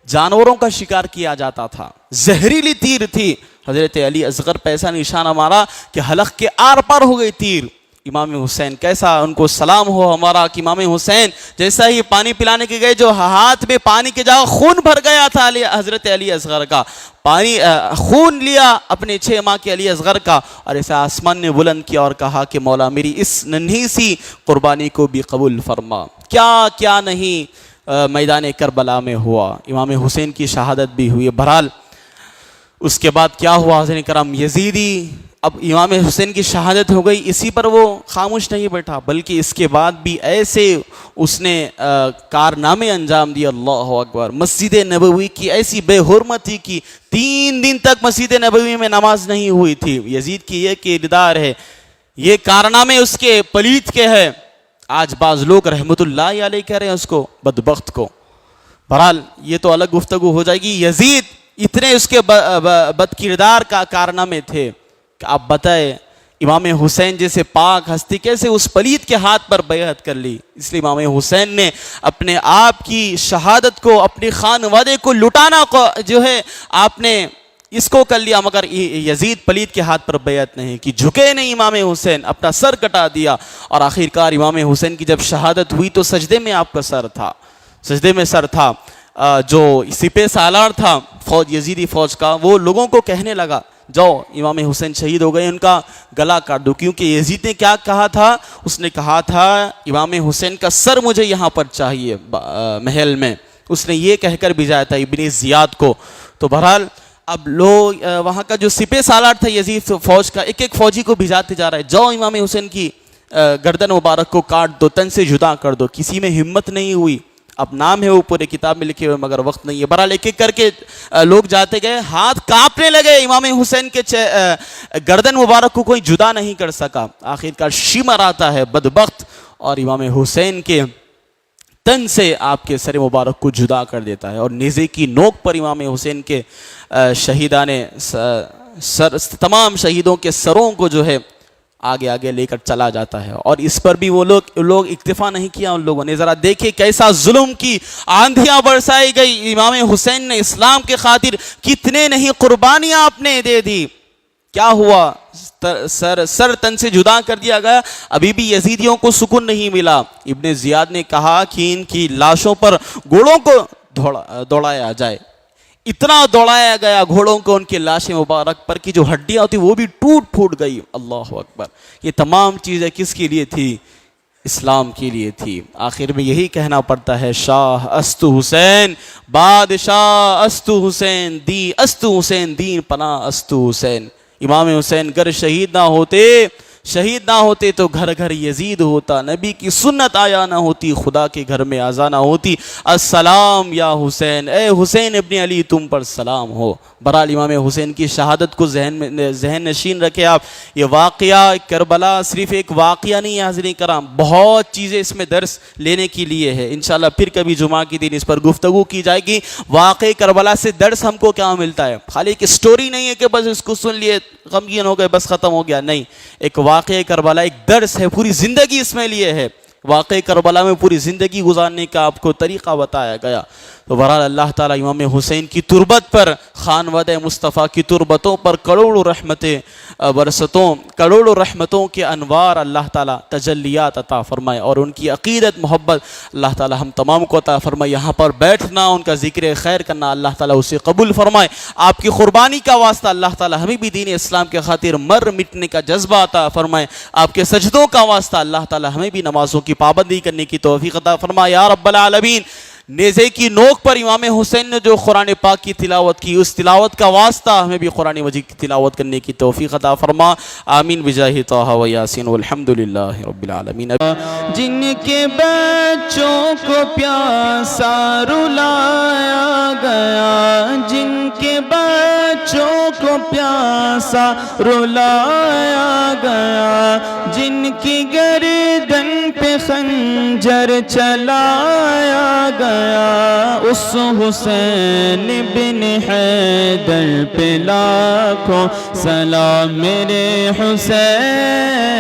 جانوروں کا شکار کیا جاتا تھا، زہریلی تیر تھی. حضرت علی اصغر پہ ایسا نشانہ مارا کہ حلق کے آر پار ہو گئی تیر. امام حسین کیسا ان کو سلام ہو ہمارا کہ امام حسین جیسا ہی پانی پلانے کے گئے، جو ہاتھ میں پانی کے جگہ خون بھر گیا تھا حضرت علی اصغر کا، پانی خون لیا اپنے 6 ماہ کے علی اصغر کا، اور ایسا آسمان نے بلند کیا اور کہا کہ مولا میری اس ننھی سی قربانی کو بھی قبول فرما. کیا کیا نہیں میدان کربلا میں ہوا. امام حسین کی شہادت بھی ہوئی. بہرحال اس کے بعد کیا ہوا حضرات کرام، یزیدی اب امام حسین کی شہادت ہو گئی، اسی پر وہ خاموش نہیں بیٹھا، بلکہ اس کے بعد بھی ایسے اس نے کارنامے انجام دیے. اللہ اکبر. مسجد نبوی کی ایسی بے حرمتی کی، 3 دن تک مسجد نبوی میں نماز نہیں ہوئی تھی. یزید کی یہ کردار ہے، یہ کارنامے اس کے پلیت کے ہیں. آج بعض لوگ رحمت اللہ علیہ کہہ رہے ہیں اس کو، بدبخت کو. بہرحال یہ تو الگ گفتگو ہو جائے گی. یزید اتنے اس کے بد کردار کا کارنامے تھے کہ آپ بتائیں امام حسین جیسے پاک ہستی کیسے اس پلیت کے ہاتھ پر بیعت کر لی. اس لیے امام حسین نے اپنے آپ کی شہادت کو، اپنی خانوادے کو لٹانا کو جو ہے آپ نے اس کو کر لیا، مگر یزید پلیت کے ہاتھ پر بیعت نہیں کی. جھکے نہیں امام حسین، اپنا سر کٹا دیا. اور آخرکار امام حسین کی جب شہادت ہوئی تو سجدے میں آپ کا سر تھا، سجدے میں سر تھا. جو سپہ سالار تھا فوج، یزیدی فوج کا، وہ لوگوں کو کہنے لگا جاؤ امام حسین شہید ہو گئے، ان کا گلا کاٹ دو. کیونکہ یزید نے کیا کہا تھا، اس نے کہا تھا امام حسین کا سر مجھے یہاں پر چاہیے محل میں. اس نے یہ کہہ کر بھیجایا تھا ابن زیاد کو. تو بہرحال اب لوگ وہاں کا جو سپہ سالار تھا یزید فوج کا، ایک ایک فوجی کو بھیجاتے جا رہا ہے، جاؤ امام حسین کی گردن مبارک کو کاٹ دو، تن سے جدا کر دو. کسی میں ہمت نہیں ہوئی. اب نام ہے وہ پورے کتاب میں لکھے ہوئے مگر وقت نہیں ہے. بہرحال ایک ایک کر کے لوگ جاتے گئے، ہاتھ کانپنے لگے. امام حسین کے گردن مبارک کو کوئی جدا نہیں کر سکا. آخرکار شمر آتا ہے بدبخت اور امام حسین کے تن سے آپ کے سر مبارک کو جدا کر دیتا ہے، اور نیزے کی نوک پر امام حسین کے شہیدان سر، تمام شہیدوں کے سروں کو جو ہے آگے آگے لے کر چلا جاتا ہے. اور اس پر بھی وہ لوگ اکتفا نہیں کیا ان لوگوں نے. ذرا دیکھیں کیسا ظلم کی آندھیاں برسائی گئی. امام حسین نے اسلام کے خاطر کتنے نہیں قربانیاں آپ نے دے دی. کیا ہوا، سر تن سے جدا کر دیا گیا. ابھی بھی یزیدیوں کو سکون نہیں ملا. ابن زیاد نے کہا کہ ان کی لاشوں پر گھوڑوں کو دوڑایا جائے. اتنا دوڑایا گیا گھوڑوں کو ان کی لاش مبارک پر کی جو ہڈیاں ہوتی وہ بھی ٹوٹ پھوٹ گئی. اللہ اکبر. یہ تمام چیزیں کس کے لیے تھی؟ اسلام کے لیے تھی. آخر میں یہی کہنا پڑتا ہے، شاہ است حسین، بادشاہ است حسین، دی است حسین، دین پناہ است حسین. امام حسین گر شہید نہ ہوتے تو گھر گھر یزید ہوتا. نبی کی سنت آیا نہ ہوتی، خدا کے گھر میں آزا نہ ہوتی. السلام یا حسین، اے حسین ابن علی تم پر سلام ہو. بہرحال امام حسین کی شہادت کو ذہن نشین رکھے آپ. یہ واقعہ کربلا صرف ایک واقعہ نہیں ہے حضرین کرام، بہت چیزیں اس میں درس لینے کے لیے ہے. انشاءاللہ پھر کبھی جمعہ کے دن اس پر گفتگو کی جائے گی. واقعہ کربلا سے درس ہم کو کیا ملتا ہے؟ خالی ایک سٹوری نہیں ہے کہ بس اس کو سن لیے غمگین ہو گئے بس ختم ہو گیا. نہیں، ایک واقعہ کربلا ایک درس ہے، پوری زندگی اس میں لیے ہے. واقعہ کربلا میں پوری زندگی گزارنے کا آپ کو طریقہ بتایا گیا. تو بہرحال اللہ تعالیٰ امام حسین کی تربت پر، خانوادہ مصطفیٰ کی تربتوں پر کروڑوں رحمتوں کے انوار اللہ تعالیٰ تجلیات عطا فرمائے، اور ان کی عقیدت محبت اللہ تعالیٰ ہم تمام کو عطا فرمائے. یہاں پر بیٹھنا، ان کا ذکر خیر کرنا اللہ تعالیٰ اسے قبول فرمائے. آپ کی قربانی کا واسطہ اللہ تعالیٰ ہمیں بھی دین اسلام کے خاطر مر مٹنے کا جذبہ عطا فرمائے. آپ کے سجدوں کا واسطہ اللہ تعالیٰ ہمیں بھی نمازوں کی پابندی کرنے کی توفیق عطا فرمائے یا رب العالمین. نیزے کی نوک پر امام حسین نے جو قرآن پاک کی تلاوت کی، اس تلاوت کا واسطہ ہمیں بھی قرآن مجید کی تلاوت کرنے کی توفیق عطا فرما. آمین بجاہ طہ و یاسین والحمدللہ رب العالمین. جن کے بچوں کو پیاسا رلایا گیا، جن کے بچوں کو پیاسا رلایا گیا، جن کی گردن پہ خنجر چلایا گیا، اس حسین بن حیدر پہ لاکھوں سلام. میرے حسین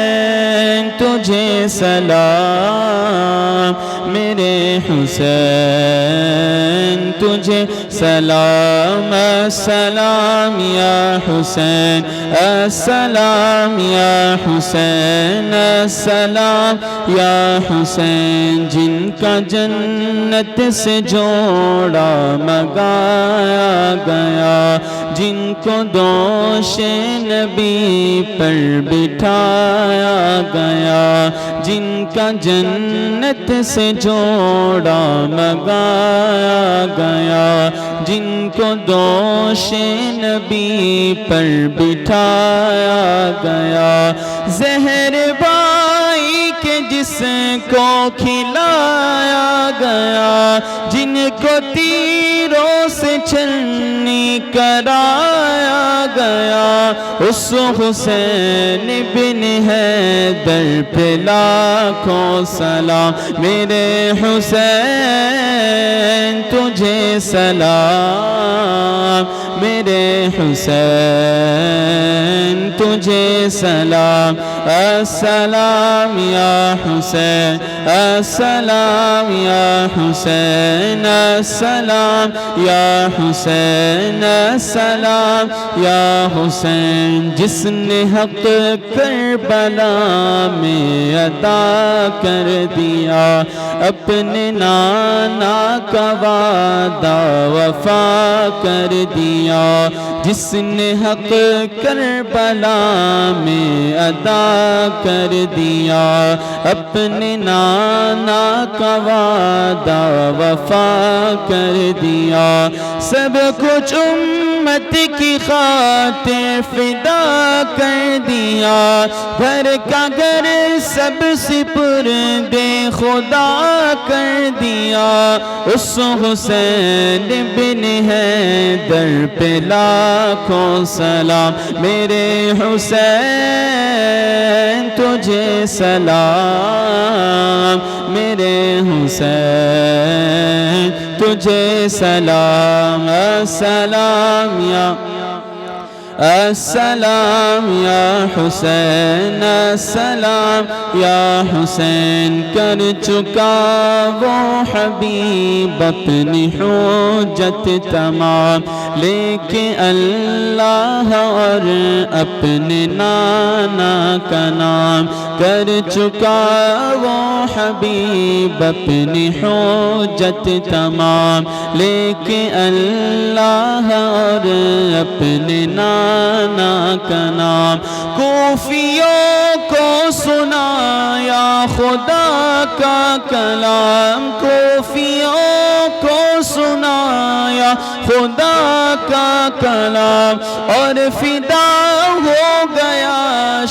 تجھے سلام، میرے حسین تجھے سلام السلام یا حسین السلام یا حسین السلام یا حسین جن کا جنت سے جوڑا مگایا گیا جن کو دوش نبی پر بٹھایا گیا جن کا جنت سے جوڑا مگایا گیا جن کو دوش نبی پر بٹھایا گیا زہر بائی کے جس کو کھلایا گیا جن کو تیروں سے چھلنی کرایا گیا اس حسین بن حیدر پہ لاکھوں سلام میرے حسین تجھے سلام میرے حسین تجھے سلام السلام یا حسین السلام یا حسین السلام یا حسین السلام یا حسین جس نے حق کربلا میں عطا کر دیا اپنے نانا کا وعدہ وفا کر دیا جس نے حق کربلا میں ادا کر دیا اپنے نانا کا وعدہ وفا کر دیا سب کچھ امت کی خاطر فدا کر دیا گھر کا گھر سب سپرد خدا کر دیا اس حسین بن حیدر پہ لاکھوں سلام میرے حسین تجھے سلام میرے حسین تجھے سلام السلام یا السلام یا حسین السلام یا حسین کر چکا وہ حبیب اپنی حجت تمام لے کے اللہ اور اپنے نانا کا نام کر چکا وہ حبیب اپنی حجت تمام لے کے اللہ اور اپنے نانا کا نام کوفیوں کو سنایا خدا کا کلام کوفیوں کو سنایا خدا کا کلام اور فدا ہو گیا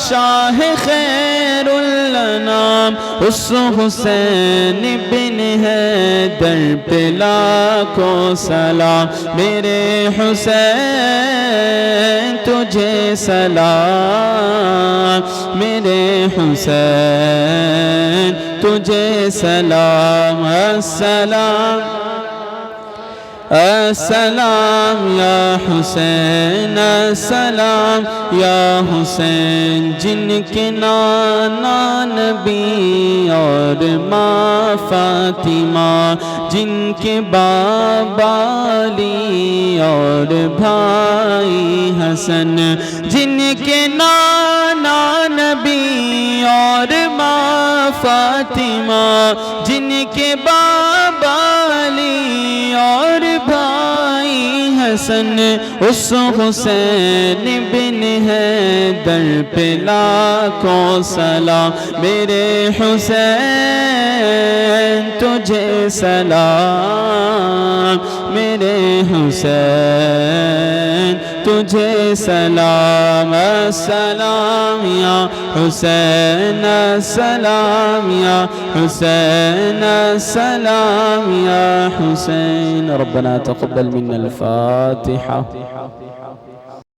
شاہ خیر الانام اس حسین بن حیدر پہ لاکھوں سلام میرے حسین تجھے سلام میرے حسین تجھے سلام السلام السلام یا حسین السلام یا حسین جن کے نانا نبی اور ماں فاطمہ جن کے بابا علی اور بھائی حسن جن کے نانا نبی اور ماں فاطمہ جن کے بابا علی اور بھائی حسن اس حسین بن حیدر پہ لاکھوں سلام میرے حسین تجھے سلام میرے حسین تجھے سلام السلام یا حسین السلام یا حسین السلام یا حسین ربنا تقبل منا الفاتحة